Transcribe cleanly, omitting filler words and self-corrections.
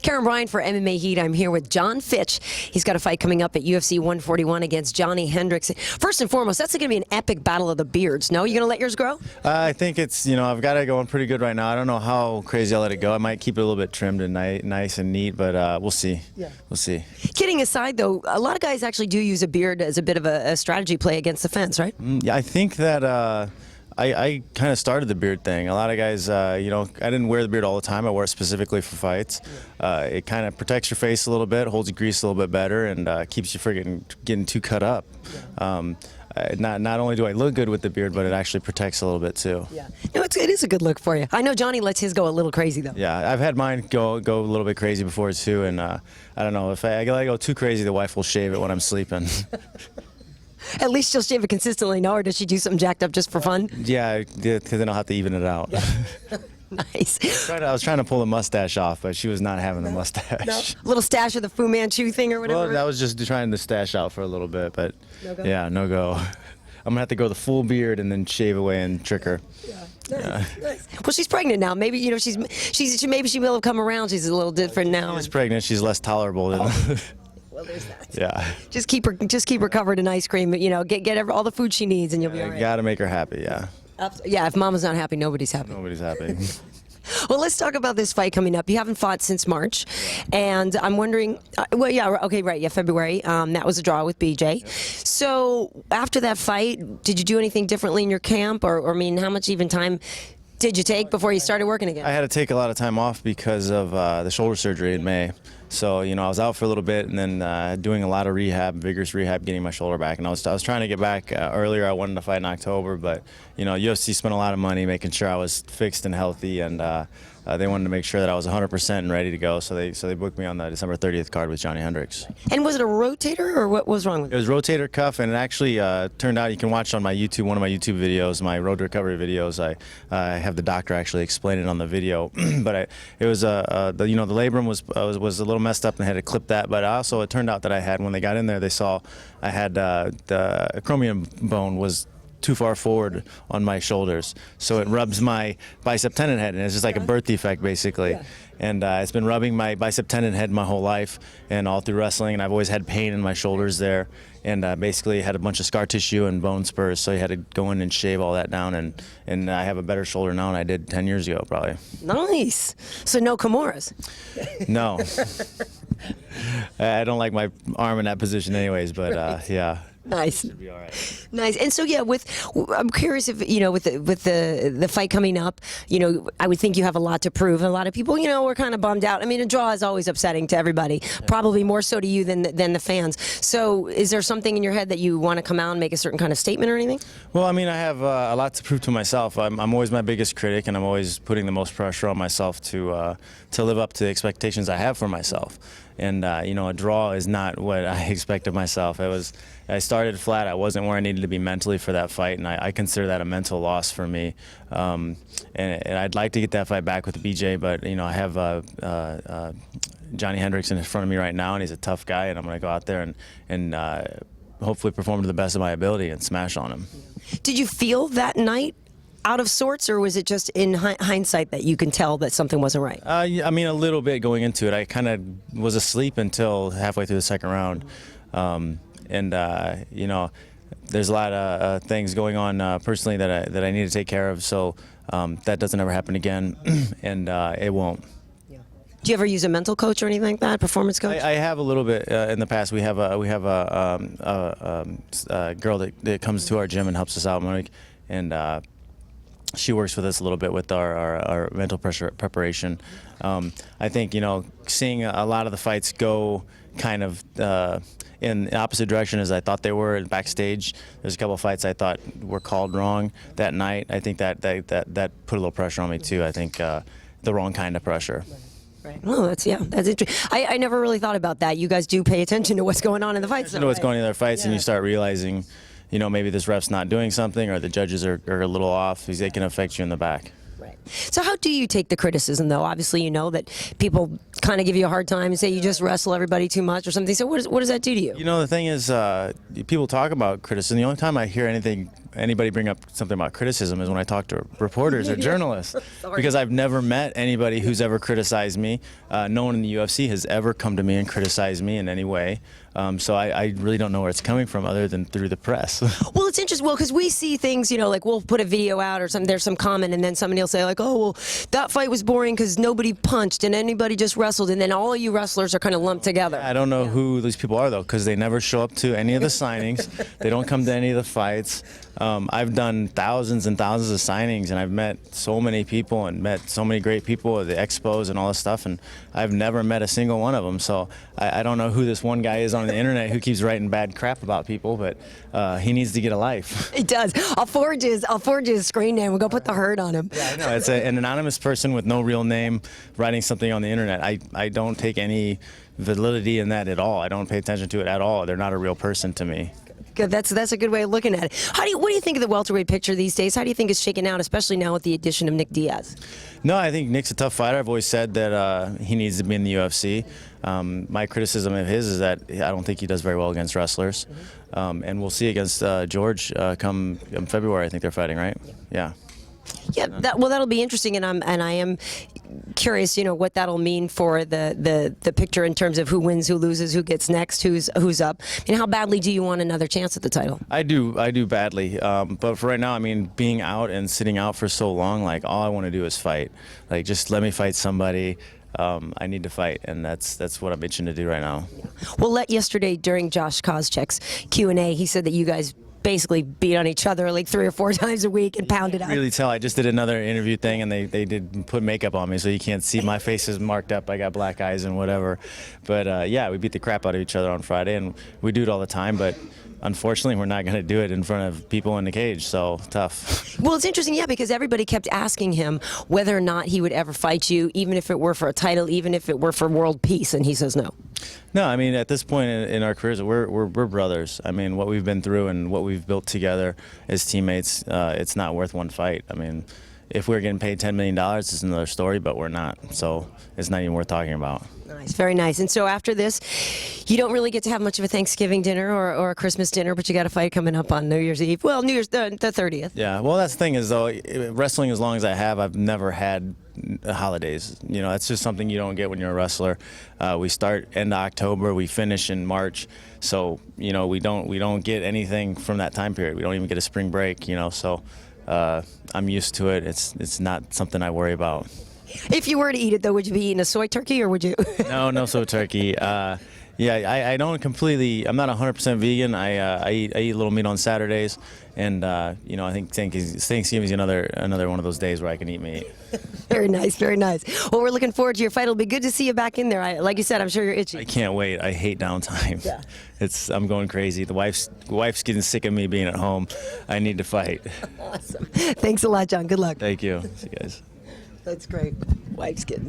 Karyn Bryant for MMA Heat. I'm here with Jon Fitch. He's got a fight coming up at UFC 141 against Johnny Hendricks. First and foremost, that's going to be an epic battle of the beards. No, you going to let yours grow? I think it's, I've got it going pretty good right now. I don't know how crazy I'll let it go. I might keep it a little bit trimmed and nice and neat, but we'll see. Yeah. We'll see. Kidding aside, though, a lot of guys actually do use a beard as a bit of a strategy play against the fence, right? Yeah, I think that I kind of started the beard thing. A lot of guys, I didn't wear the beard all the time. I wore it specifically for fights. It kind of protects your face a little bit, holds your grease a little bit better, and keeps you from getting too cut up. Not only do I look good with the beard, but it actually protects a little bit too. Yeah, no, it is a good look for you. I know Johnny lets his go a little crazy though. Yeah, I've had mine go a little bit crazy before too, and I don't know, if I let it go too crazy, the wife will shave it when I'm sleeping. At least she'll shave it consistently, no? Or does she do something jacked up just for fun? Yeah, because then I'll have to even it out. Yeah. Nice. I was trying to pull the mustache off, but she was not having the mustache. No. A little stash of the Fu Manchu thing or whatever? Well, that was just trying to stash out for a little bit, but no go? Yeah, no go. I'm going to have to go the full beard and then shave away and trick her. Yeah. Nice. Nice. Well, she's pregnant now. Maybe maybe she will have come around. She's a little different now. She's pregnant. She's less tolerable than. Well, there's that. Yeah. Just keep her covered in ice cream. Get all the food she needs, and you'll be all right. Got to make her happy. Yeah. Yeah. If Mama's not happy, nobody's happy. Nobody's happy. Well, let's talk about this fight coming up. You haven't fought since March, and I'm wondering. Well, yeah. Okay. Right. Yeah. February. That was a draw with BJ. Yep. So after that fight, did you do anything differently in your camp, or how much even time did you take before you started working again? I had to take a lot of time off because of the shoulder surgery in May. So, I was out for a little bit and then doing a lot of rehab, vigorous rehab, getting my shoulder back. And I was trying to get back earlier. I wanted to fight in October, but, UFC spent a lot of money making sure I was fixed and healthy, and they wanted to make sure that I was 100% and ready to go. So they booked me on the December 30th card with Johnny Hendricks. And was it a rotator, or what was wrong with it? It was rotator cuff, and it actually turned out, you can watch on my YouTube, one of my YouTube videos, my road to recovery videos. I have the doctor actually explain it on the video. But it was the labrum was a little messed up and I had to clip that. But also it turned out that I had, when they got in there, they saw I had the acromion bone was too far forward on my shoulders, so it rubs my bicep tendon head, and it's just like a birth defect basically. Yeah. And it's been rubbing my bicep tendon head my whole life and all through wrestling, and I've always had pain in my shoulders there, and basically had a bunch of scar tissue and bone spurs, so you had to go in and shave all that down, and I have a better shoulder now than I did 10 years ago probably. Nice. So no Kimuras? No. I don't like my arm in that position anyways, but right. Yeah. Nice. Should be all right. Nice. And so yeah, I'm curious if with the fight coming up, I would think you have a lot to prove. A lot of people, were kind of bummed out. I mean, a draw is always upsetting to everybody, probably more so to you than the fans. So is there something in your head that you want to come out and make a certain kind of statement or anything? Well, I mean, I have a lot to prove to myself. I'm always my biggest critic, and I'm always putting the most pressure on myself to live up to the expectations I have for myself. And a draw is not what I expect of myself. I started flat. I wasn't where I needed to be mentally for that fight, and I consider that a mental loss for me. And I'd like to get that fight back with BJ, but I have Johnny Hendricks in front of me right now, and he's a tough guy, and I'm going to go out there and hopefully perform to the best of my ability and smash on him. Did you feel that night out of sorts, or was it just in hindsight that you can tell that something wasn't right? I mean, a little bit going into it. I kind of was asleep until halfway through the second round. There's a lot of things going on personally that I need to take care of, so that doesn't ever happen again, and it won't. Yeah. Do you ever use a mental coach or anything like that, performance coach? I have a little bit in the past. We have a girl that comes to our gym and helps us out, Monique, and she works with us a little bit with our mental preparation. I think, seeing a lot of the fights go kind of in the opposite direction as I thought they were backstage. There's a couple of fights I thought were called wrong that night. I think that put a little pressure on me too. I think the wrong kind of pressure. Right. Oh, that's interesting. I never really thought about that. You guys do pay attention to what's going on in the fights. You know what's going on in their fights, yeah. And you start realizing, maybe this ref's not doing something, or the judges are a little off, because they can affect you in the back. Right. So how do you take the criticism, though? Obviously, you know that people kind of give you a hard time and say you just wrestle everybody too much or something. So what does that do to you? The thing is, people talk about criticism. The only time I hear anything anybody bring up something about criticism is when I talk to reporters or journalists, because I've never met anybody who's ever criticized me. No one in the UFC has ever come to me and criticized me in any way. So I really don't know where it's coming from other than through the press. Well, it's interesting. Well, because we see things, you know, like we'll put a video out or something. There's some comment, and then somebody will say like, "Oh, well, that fight was boring because nobody punched and anybody just wrestled," and then all of you wrestlers are kind of lumped together. I don't know who these people are though, because they never show up to any of the signings. They don't come to any of the fights. I've done thousands and thousands of signings, and I've met so many people and met so many great people at the expos and all this stuff, and I've never met a single one of them. So I don't know who this one guy is on the internet who keeps writing bad crap about people, but he needs to get a life. He does. I'll forward you his screen name. We'll go put the herd on him. Yeah, I know. It's an anonymous person with no real name writing something on the internet. I don't take any validity in that at all. I don't pay attention to it at all. They're not a real person to me. Good. That's a good way of looking at it. What do you think of the welterweight picture these days? How do you think it's shaking out, especially now with the addition of Nick Diaz? No, I think Nick's a tough fighter. I've always said that he needs to be in the UFC. My criticism of his is that I don't think he does very well against wrestlers. And we'll see against George come February. I think they're fighting, right? Yeah. Yeah, that'll be interesting, and I am curious, you know, what that'll mean for the picture in terms of who wins, who loses, who gets next, who's up, and how badly do you want another chance at the title? I do badly, but for right now, I mean, being out and sitting out for so long, like all I want to do is fight. Like just let me fight somebody. I need to fight, and that's what I'm itching to do right now. Well, yesterday during Josh Koscheck's Q&A, he said that you guys basically beat on each other like 3 or 4 times a week and pounded out. Really tell. I just did another interview thing, and they did put makeup on me, so you can't see my face is marked up. I got black eyes and whatever. But yeah, we beat the crap out of each other on Friday, and we do it all the time. But unfortunately, we're not going to do it in front of people in the cage. So tough. Well, it's interesting, yeah, because everybody kept asking him whether or not he would ever fight you, even if it were for a title, even if it were for world peace, and he says no. No, I mean, at this point in our careers, we're brothers. I mean, what we've been through and what we've built together as teammates, it's not worth one fight. I mean, if we were getting paid $10 million, it's another story, but we're not. So it's not even worth talking about. Nice, very nice. And so after this, you don't really get to have much of a Thanksgiving dinner or a Christmas dinner, but you got a fight coming up on New Year's Eve. Well, New Year's the 30th. Yeah, well, that's the thing is, though, wrestling as long as I have, I've never had holidays. You know, that's just something you don't get when you're a wrestler. We start end of October, we finish in March. So, you know, we don't get anything from that time period. We don't even get a spring break, you know, so I'm used to it. It's not something I worry about. If you were to eat it, though, would you be eating a soy turkey or would you? No soy turkey. Yeah, I don't completely. I'm not 100% vegan. I eat a little meat on Saturdays, and you know, I think Thanksgiving is another one of those days where I can eat meat. Very nice, very nice. Well, we're looking forward to your fight. It'll be good to see you back in there. Like you said, I'm sure you're itchy. I can't wait. I hate downtime. Yeah. I'm going crazy. The wife's getting sick of me being at home. I need to fight. Awesome. Thanks a lot, John. Good luck. Thank you. See you guys. That's great. Wife's getting